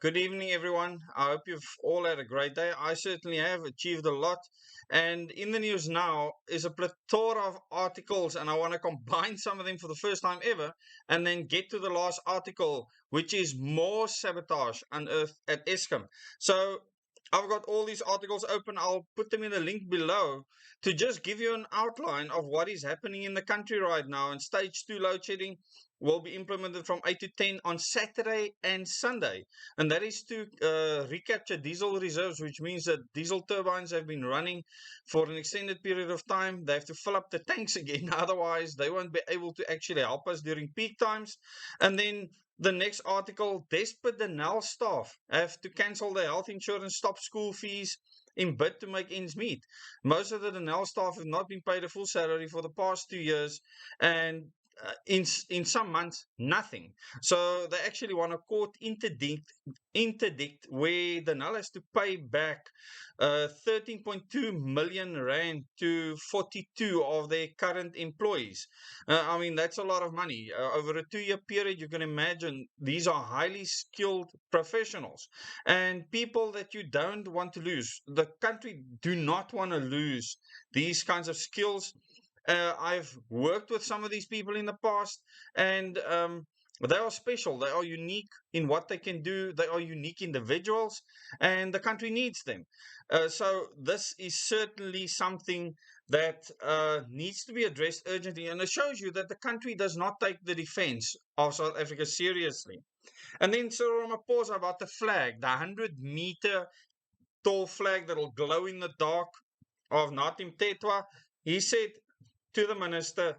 Good evening, everyone. I hope you've all had a great day. I certainly have achieved a lot. And in the news now is a plethora of articles, and I want to combine some of them for the first time ever and then get to the last article, which is more sabotage unearthed at Eskom. So I've got all these articles open. I'll put them in the link below to just give you an outline of what is happening in the country right now. And stage 2 load shedding will be implemented from 8 to 10 on Saturday and Sunday, and that is to recapture diesel reserves, which means that diesel turbines have been running for an extended period of time. They have to fill up the tanks again, otherwise they won't be able to actually help us during peak times. And then the next article, desperate Denel staff have to cancel their health insurance, stop school fees in bid to make ends meet. Most of the Denel staff have not been paid a full salary for the past 2 years, and in some months, nothing. So they actually want a court interdict where the null has to pay back 13.2 million rand to 42 of their current employees. I mean, that's a lot of money. Over a 2 year period, you can imagine these are highly skilled professionals and people that you don't want to lose. The country do not want to lose these kinds of skills. I've worked with some of these people in the past, and they are special. They are unique in what they can do. They are unique individuals, and the country needs them. So this is certainly something that needs to be addressed urgently, and it shows you that the country does not take the defense of South Africa seriously. And then Cyril Ramaphosa about the flag, the 100-meter tall flag that will glow in the dark of Natim Tetwa. He said to the minister,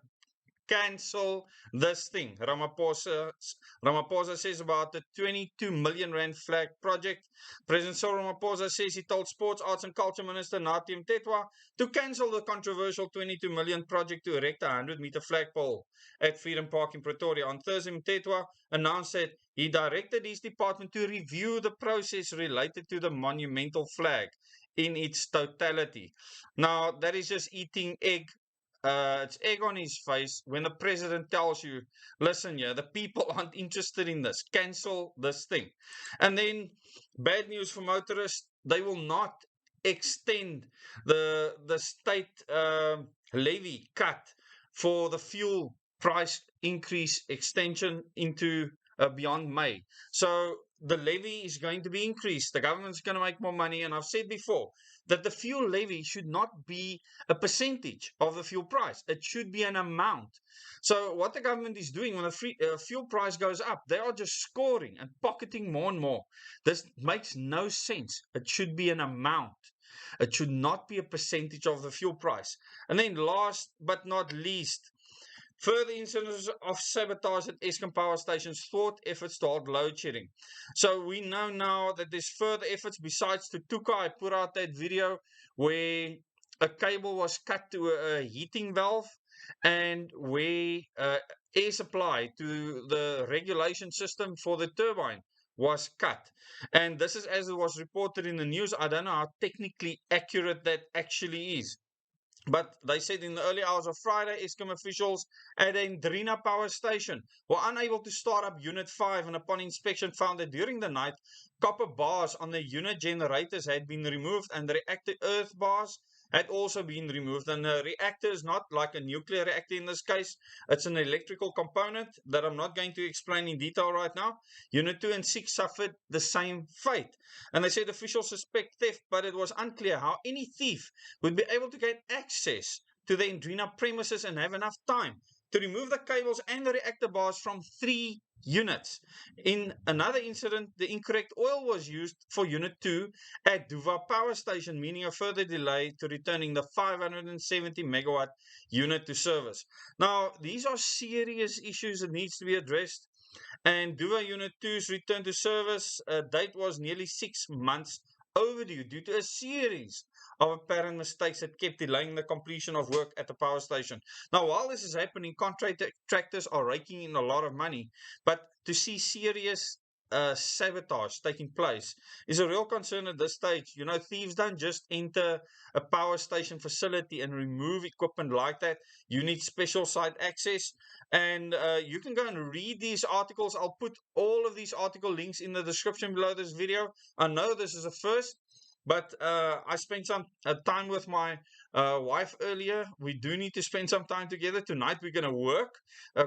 cancel this thing. Ramaphosa says about the 22 million rand flag project. President Cyril Ramaphosa says he told Sports, Arts and Culture Minister Natim Tetwa to cancel the controversial 22 million project to erect a 100-meter flagpole at Freedom Park in Pretoria. On Thursday, Tetwa announced that he directed his department to review the process related to the monumental flag in its totality. Now, that is just eating it's egg on his face when the president tells you, listen, yeah, the people aren't interested in this. Cancel this thing. And then bad news for motorists, they will not extend the state levy cut for the fuel price increase extension into beyond May. So the levy is going to be increased. The government's going to make more money. And I've said before that the fuel levy should not be a percentage of the fuel price. It should be an amount. So what the government is doing when the fuel price goes up, they are just scoring and pocketing more and more. This makes no sense. It should be an amount. It should not be a percentage of the fuel price. And then last but not least, further incidents of sabotage at Eskom power stations thwart efforts to halt load shedding. So we know now that there's further efforts besides Tutuka. I put out that video where a cable was cut to a heating valve and where air supply to the regulation system for the turbine was cut. And this is as it was reported in the news. I don't know how technically accurate that actually is. But they said in the early hours of Friday, Eskom officials at the Ndrina power station were unable to start up Unit 5, and upon inspection found that during the night, copper bars on the unit generators had been removed and the reactor earth bars had also been removed. And the reactor is not like a nuclear reactor in this case. It's an electrical component that I'm not going to explain in detail right now. Unit 2 and 6 suffered the same fate. And they said officials suspect theft, but it was unclear how any thief would be able to gain access to the Ndrina premises and have enough time to remove the cables and the reactor bars from 3 units. In another incident, the incorrect oil was used for Unit 2 at Duva Power Station, meaning a further delay to returning the 570 megawatt unit to service. Now, these are serious issues that needs to be addressed. And Duva Unit 2's return to service date was nearly 6 months overdue due to a series of apparent mistakes that kept delaying the completion of work at the power station. Now, while this is happening, contractors are raking in a lot of money, but to see serious sabotage taking place is a real concern at this stage. You know, thieves don't just enter a power station facility and remove equipment like that. You need special site access, and you can go and read these articles. I'll put all of these article links in the description below this video. I know this is a first, but I spent some time with my wife earlier. We do need to spend some time together. Tonight we're going to work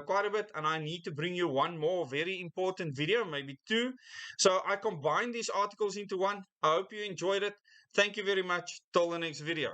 quite a bit, and I need to bring you one more very important video, maybe two. So I combined these articles into one. I hope you enjoyed it. Thank you very much. Till the next video.